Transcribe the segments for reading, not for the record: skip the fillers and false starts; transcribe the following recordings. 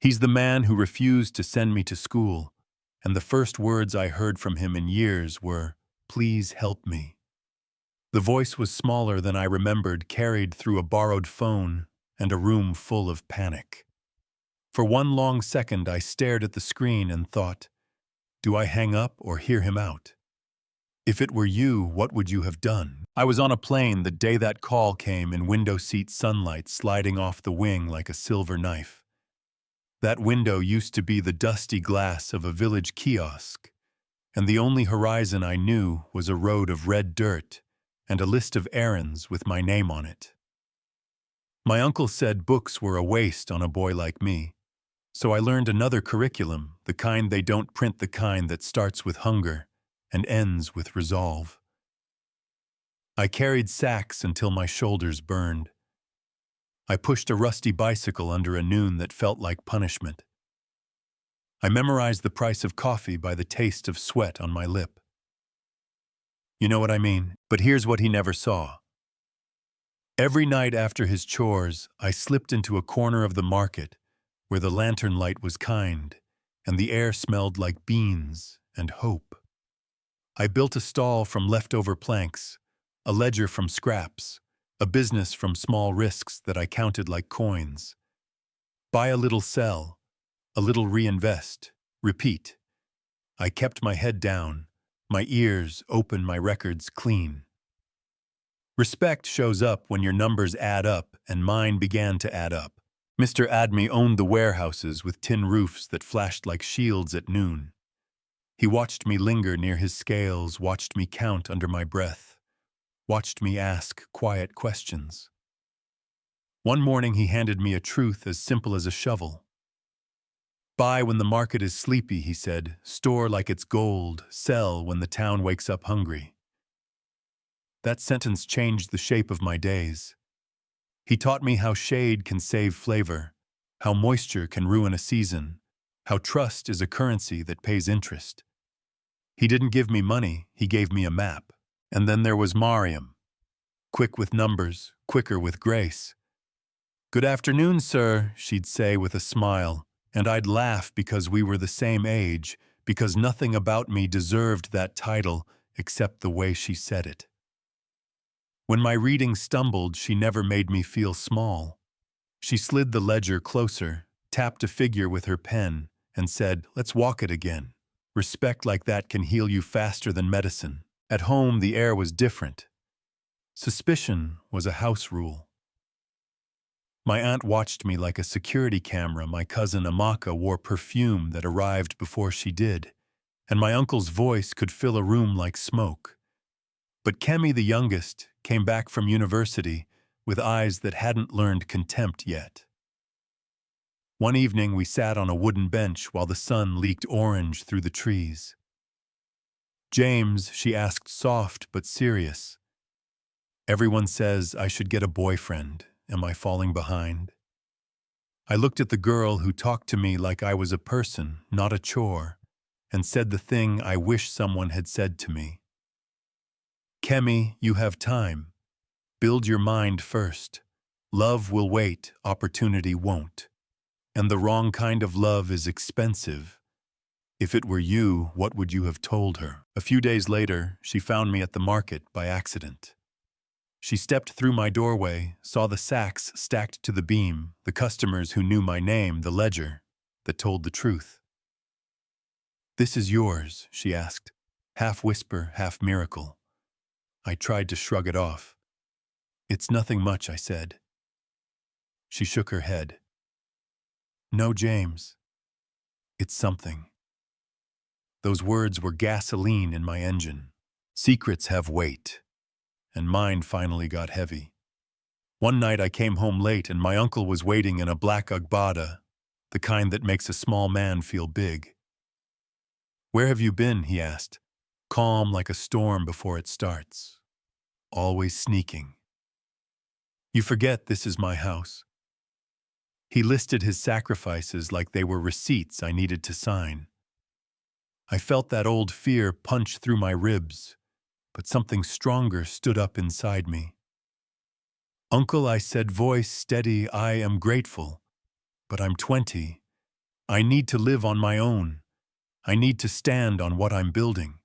He's the man who refused to send me to school, and the first words I heard from him in years were, "Please help me." The voice was smaller than I remembered, carried through a borrowed phone and a room full of panic. For one long second I stared at the screen and thought, do I hang up or hear him out? If it were you, what would you have done? I was on a plane the day that call came, in window seat sunlight sliding off the wing like a silver knife. That window used to be the dusty glass of a village kiosk, and the only horizon I knew was a road of red dirt and a list of errands with my name on it. My uncle said books were a waste on a boy like me, so I learned another curriculum, the kind they don't print, the kind that starts with hunger and ends with resolve. I carried sacks until my shoulders burned. I pushed a rusty bicycle under a noon that felt like punishment. I memorized the price of coffee by the taste of sweat on my lip. You know what I mean? But here's what he never saw. Every night after his chores, I slipped into a corner of the market where the lantern light was kind and the air smelled like beans and hope. I built a stall from leftover planks, a ledger from scraps, a business from small risks that I counted like coins. Buy a little, sell, a little, reinvest, repeat. I kept my head down, my ears open, my records clean. Respect shows up when your numbers add up, and mine began to add up. Mr. Admi owned the warehouses with tin roofs that flashed like shields at noon. He watched me linger near his scales, watched me count under my breath, watched me ask quiet questions. One morning he handed me a truth as simple as a shovel. Buy when the market is sleepy, he said. Store like it's gold. Sell when the town wakes up hungry. That sentence changed the shape of my days. He taught me how shade can save flavor, how moisture can ruin a season, how trust is a currency that pays interest. He didn't give me money, he gave me a map. And then there was Mariam. Quick with numbers, quicker with grace. "Good afternoon, sir," she'd say with a smile, and I'd laugh because we were the same age, because nothing about me deserved that title except the way she said it. When my reading stumbled, she never made me feel small. She slid the ledger closer, tapped a figure with her pen, and said, "Let's walk it again. Respect like that can heal you faster than medicine." At home, the air was different. Suspicion was a house rule. My aunt watched me like a security camera. My cousin Amaka wore perfume that arrived before she did, and my uncle's voice could fill a room like smoke. But Kemi, the youngest, came back from university with eyes that hadn't learned contempt yet. One evening we sat on a wooden bench while the sun leaked orange through the trees. "James," she asked, soft but serious, "everyone says I should get a boyfriend. Am I falling behind?" I looked at the girl who talked to me like I was a person, not a chore, and said the thing I wish someone had said to me. "Kemi, you have time. Build your mind first. Love will wait, opportunity won't. And the wrong kind of love is expensive. If it were you, what would you have told her?" A few days later, she found me at the market by accident. She stepped through my doorway, saw the sacks stacked to the beam, the customers who knew my name, the ledger that told the truth. "This is yours," she asked, half whisper, half miracle. I tried to shrug it off. "It's nothing much," I said. She shook her head. "No, James. It's something." Those words were gasoline in my engine. Secrets have weight, and mine finally got heavy. One night I came home late and my uncle was waiting in a black agbada, the kind that makes a small man feel big. "Where have you been?" he asked, calm like a storm before it starts. "Always sneaking." "You forget this is my house." He listed his sacrifices like they were receipts I needed to sign. I felt that old fear punch through my ribs, but something stronger stood up inside me. "Uncle," I said, voice steady, "I am grateful, but I'm 20, I need to live on my own. I need to stand on what I'm building.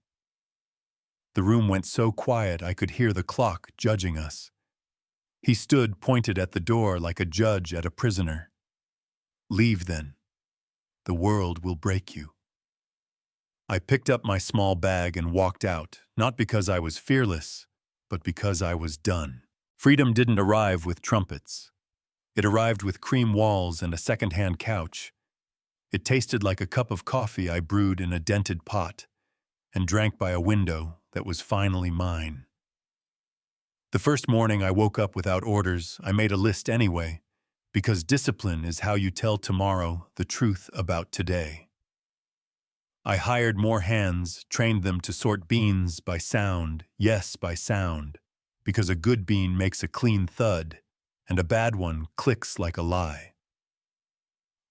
The room went so quiet I could hear the clock judging us. He stood pointed at the door like a judge at a prisoner. Leave then. The world will break you. I picked up my small bag and walked out, not because I was fearless, but because I was done. Freedom didn't arrive with trumpets. It arrived with cream walls and a second-hand couch. It tasted like a cup of coffee I brewed in a dented pot and drank by a window that was finally mine. The first morning I woke up without orders, I made a list anyway, because discipline is how you tell tomorrow the truth about today. I hired more hands, trained them to sort beans by sound, yes, by sound, because a good bean makes a clean thud, and a bad one clicks like a lie.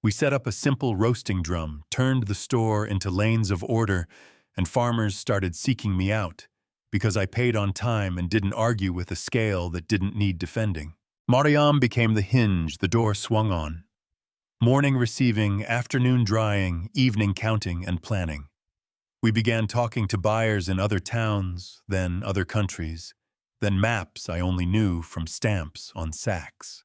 We set up a simple roasting drum, turned the store into lanes of order, and farmers started seeking me out, because I paid on time and didn't argue with a scale that didn't need defending. Mariam became the hinge the door swung on. Morning receiving, afternoon drying, evening counting and planning. We began talking to buyers in other towns, then other countries, then maps I only knew from stamps on sacks.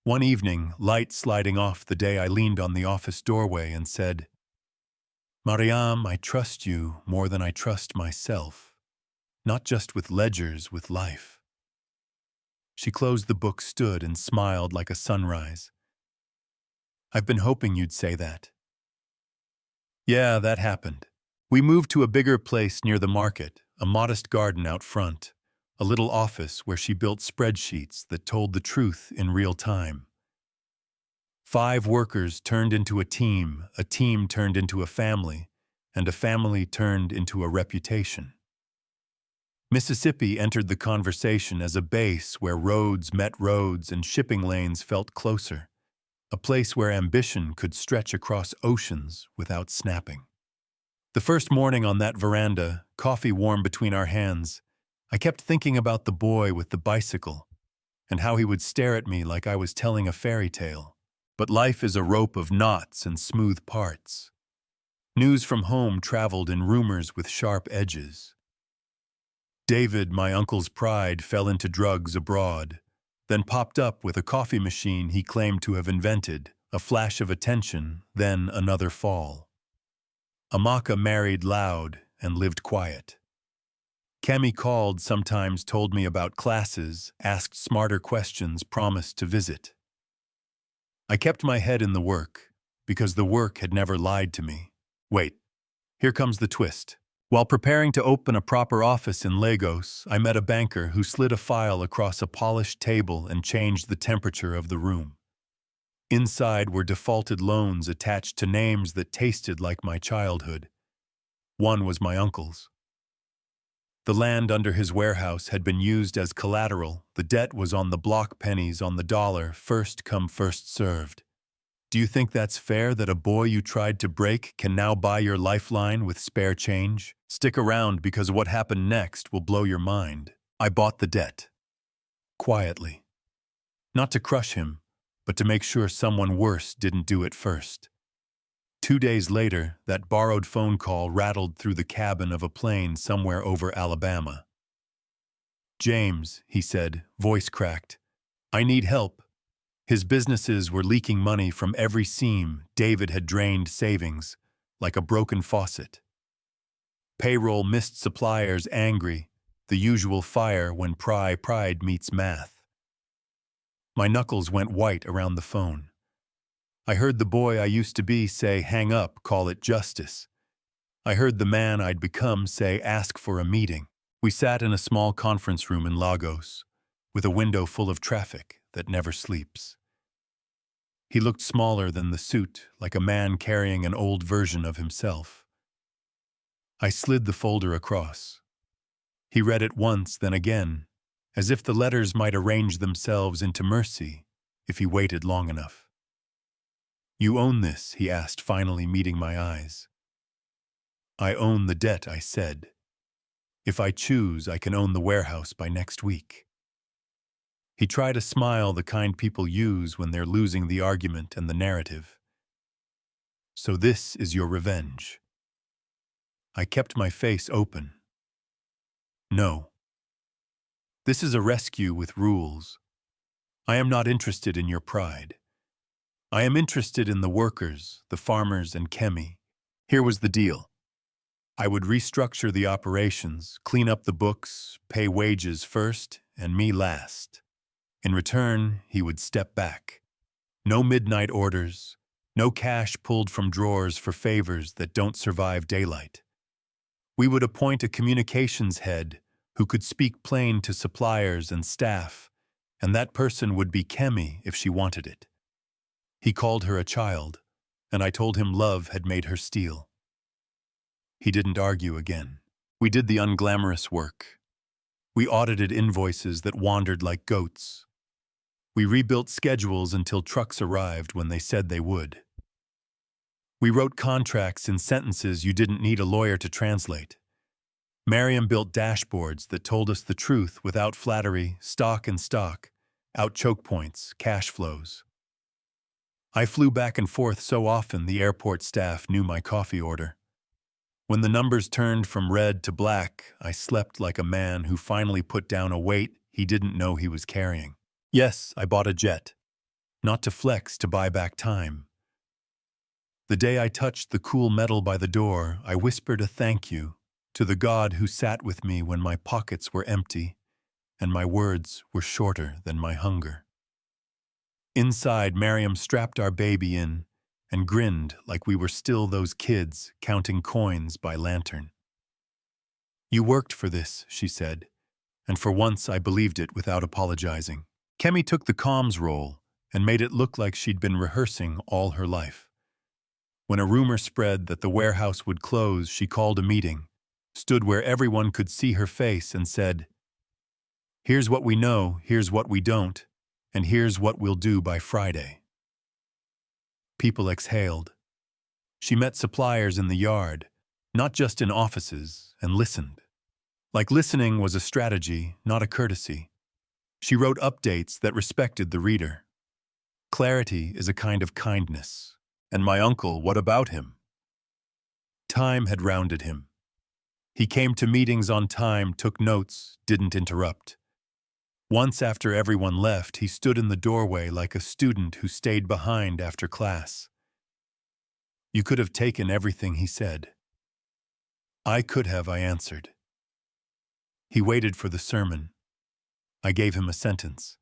One evening, light sliding off the day I leaned on the office doorway and said, "Mariam, I trust you more than I trust myself, not just with ledgers, with life." She closed the book, stood, and smiled like a sunrise. "I've been hoping you'd say that." Yeah, that happened. We moved to a bigger place near the market, a modest garden out front, a little office where she built spreadsheets that told the truth in real time. 5 workers turned into a team turned into a family, and a family turned into a reputation. Mississippi entered the conversation as a base where roads met roads and shipping lanes felt closer. A place where ambition could stretch across oceans without snapping. The first morning on that veranda, coffee warm between our hands, I kept thinking about the boy with the bicycle and how he would stare at me like I was telling a fairy tale. But life is a rope of knots and smooth parts. News from home traveled in rumors with sharp edges. David, my uncle's pride, fell into drugs abroad, then popped up with a coffee machine he claimed to have invented, a flash of attention, then another fall. Amaka married loud and lived quiet. Kemi called, sometimes told me about classes, asked smarter questions, promised to visit. I kept my head in the work, because the work had never lied to me. Wait, here comes the twist. While preparing to open a proper office in Lagos, I met a banker who slid a file across a polished table and changed the temperature of the room. Inside were defaulted loans attached to names that tasted like my childhood. One was my uncle's. The land under his warehouse had been used as collateral. The debt was on the block pennies on the dollar, first come, first served. Do you think that's fair that a boy you tried to break can now buy your lifeline with spare change? Stick around because what happened next will blow your mind. I bought the debt. Quietly. Not to crush him, but to make sure someone worse didn't do it first. 2 days later, that borrowed phone call rattled through the cabin of a plane somewhere over Alabama. "James," he said, voice cracked, "I need help." His businesses were leaking money from every seam. David had drained savings, like a broken faucet. Payroll missed suppliers angry, the usual fire when pride meets math. My knuckles went white around the phone. I heard the boy I used to be say, "Hang up, call it justice." I heard the man I'd become say, "Ask for a meeting." We sat in a small conference room in Lagos, with a window full of traffic that never sleeps. He looked smaller than the suit, like a man carrying an old version of himself. I slid the folder across. He read it once, then again, as if the letters might arrange themselves into mercy if he waited long enough. "You own this?" he asked, finally meeting my eyes. "I own the debt," I said. "If I choose, I can own the warehouse by next week." He tried a smile the kind people use when they're losing the argument and the narrative. "So this is your revenge." I kept my face open. "No. This is a rescue with rules. I am not interested in your pride. I am interested in the workers, the farmers, and Kemi." Here was the deal. I would restructure the operations, clean up the books, pay wages first, and me last. In return, he would step back. No midnight orders, no cash pulled from drawers for favors that don't survive daylight. We would appoint a communications head who could speak plain to suppliers and staff, and that person would be Kemi if she wanted it. He called her a child, and I told him love had made her steal. He didn't argue again. We did the unglamorous work. We audited invoices that wandered like goats. We rebuilt schedules until trucks arrived when they said they would. We wrote contracts in sentences you didn't need a lawyer to translate. Mariam built dashboards that told us the truth without flattery, stock and stock, out choke points, cash flows. I flew back and forth so often the airport staff knew my coffee order. When the numbers turned from red to black, I slept like a man who finally put down a weight he didn't know he was carrying. Yes, I bought a jet. Not to flex, to buy back time. The day I touched the cool metal by the door, I whispered a thank you to the God who sat with me when my pockets were empty and my words were shorter than my hunger. Inside, Mariam strapped our baby in and grinned like we were still those kids counting coins by lantern. "You worked for this," she said, and for once I believed it without apologizing. Kemi took the comms role and made it look like she'd been rehearsing all her life. When a rumor spread that the warehouse would close, she called a meeting, stood where everyone could see her face and said, "Here's what we know, here's what we don't, and here's what we'll do by Friday." People exhaled. She met suppliers in the yard, not just in offices, and listened. Like listening was a strategy, not a courtesy. She wrote updates that respected the reader. Clarity is a kind of kindness. And my uncle, what about him? Time had rounded him. He came to meetings on time, took notes, didn't interrupt. Once after everyone left, he stood in the doorway like a student who stayed behind after class. You could have taken everything he said. I could have, I answered. He waited for the sermon. I gave him a sentence.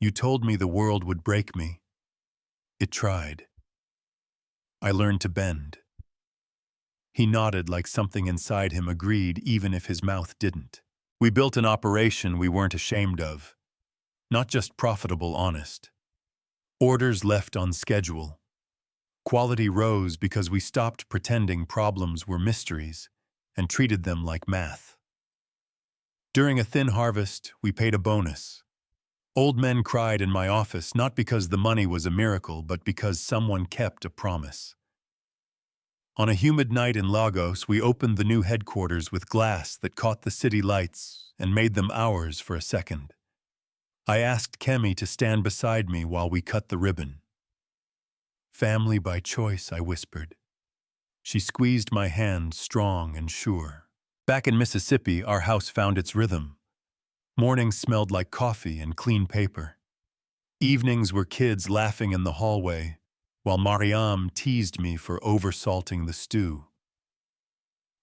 You told me the world would break me. It tried. I learned to bend. He nodded like something inside him agreed, even if his mouth didn't. We built an operation we weren't ashamed of. Not just profitable, honest. Orders left on schedule. Quality rose because we stopped pretending problems were mysteries and treated them like math. During a thin harvest, we paid a bonus. Old men cried in my office not because the money was a miracle, but because someone kept a promise. On a humid night in Lagos, we opened the new headquarters with glass that caught the city lights and made them ours for a second. I asked Kemi to stand beside me while we cut the ribbon. Family by choice, I whispered. She squeezed my hand, strong and sure. Back in Mississippi, our house found its rhythm. Mornings smelled like coffee and clean paper. Evenings were kids laughing in the hallway, while Mariam teased me for oversalting the stew.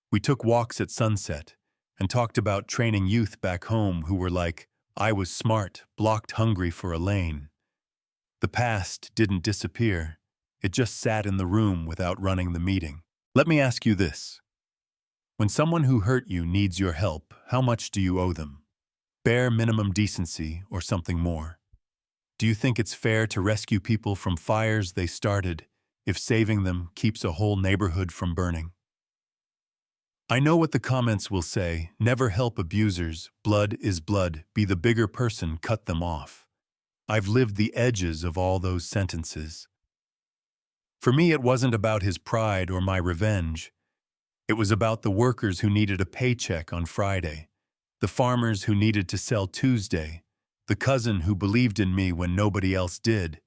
We took walks at sunset and talked about training youth back home who were like, I was smart, blocked hungry for a lane. The past didn't disappear. It just sat in the room without running the meeting. Let me ask you this. When someone who hurt you needs your help, how much do you owe them? Bare minimum decency or something more? Do you think it's fair to rescue people from fires they started if saving them keeps a whole neighborhood from burning? I know what the comments will say. Never help abusers. Blood is blood. Be the bigger person. Cut them off. I've lived the edges of all those sentences. For me, it wasn't about his pride or my revenge. It was about the workers who needed a paycheck on Friday, the farmers who needed to sell Tuesday, the cousin who believed in me when nobody else did,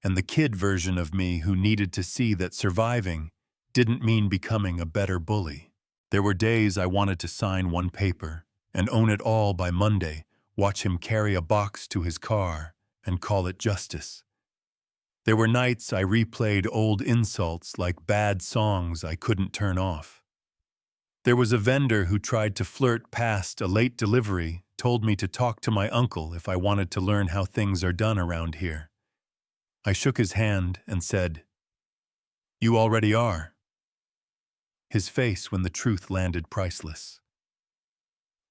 and the kid version of me who needed to see that surviving didn't mean becoming a better bully. There were days I wanted to sign one paper and own it all by Monday, watch him carry a box to his car and call it justice. There were nights I replayed old insults like bad songs I couldn't turn off. There was a vendor who tried to flirt past a late delivery, told me to talk to my uncle if I wanted to learn how things are done around here. I shook his hand and said, "You already are." His face when the truth landed priceless.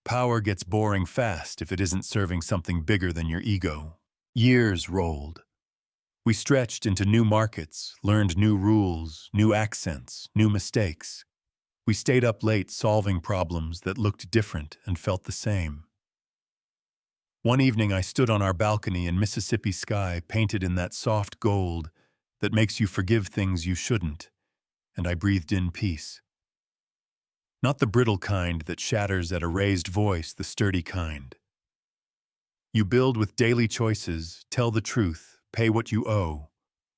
Power gets boring fast if it isn't serving something bigger than your ego. Years rolled. We stretched into new markets, learned new rules, new accents, new mistakes. We stayed up late solving problems that looked different and felt the same. One evening I stood on our balcony in Mississippi sky painted in that soft gold that makes you forgive things you shouldn't, and I breathed in peace. Not the brittle kind that shatters at a raised voice, the sturdy kind. You build with daily choices, tell the truth, pay what you owe,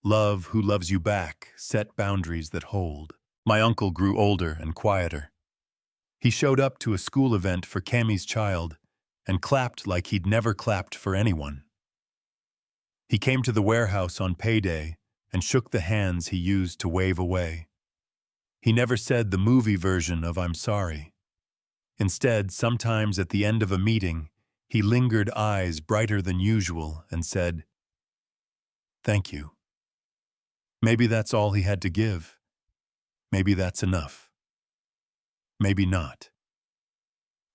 love who loves you back, set boundaries that hold. My uncle grew older and quieter. He showed up to a school event for Cammie's child and clapped like he'd never clapped for anyone. He came to the warehouse on payday and shook the hands he used to wave away. He never said the movie version of "I'm sorry." Instead, sometimes at the end of a meeting, he lingered eyes brighter than usual and said, "Thank you." Maybe that's all he had to give. Maybe that's enough. Maybe not.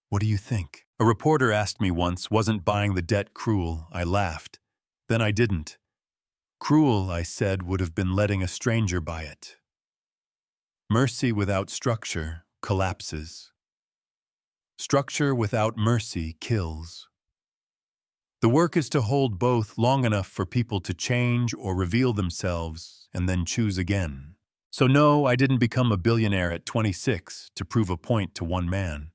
What do you think? A reporter asked me once, wasn't buying the debt cruel? I laughed. Then I didn't. Cruel, I said, would have been letting a stranger buy it. Mercy without structure collapses. Structure without mercy kills. The work is to hold both long enough for people to change or reveal themselves and then choose again. So no, I didn't become a billionaire at 26 to prove a point to one man.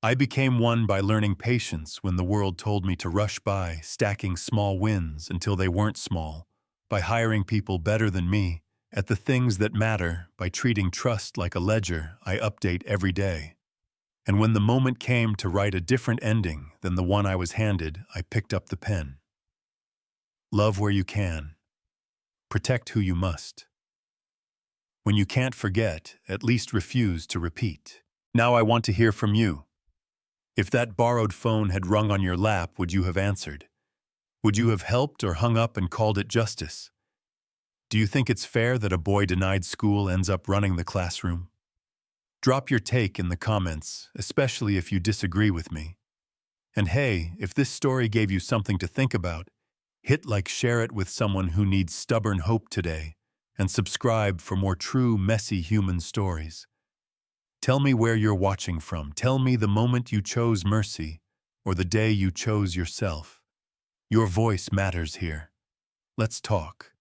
I became one by learning patience when the world told me to rush by, stacking small wins until they weren't small, by hiring people better than me at the things that matter, by treating trust like a ledger I update every day. And when the moment came to write a different ending than the one I was handed, I picked up the pen. Love where you can. Protect who you must. When you can't forget, at least refuse to repeat. Now I want to hear from you. If that borrowed phone had rung on your lap, would you have answered? Would you have helped or hung up and called it justice? Do you think it's fair that a boy denied school ends up running the classroom? Drop your take in the comments, especially if you disagree with me. And hey, if this story gave you something to think about, hit like, share it with someone who needs stubborn hope today, and subscribe for more true, messy human stories. Tell me where you're watching from. Tell me the moment you chose mercy or the day you chose yourself. Your voice matters here. Let's talk.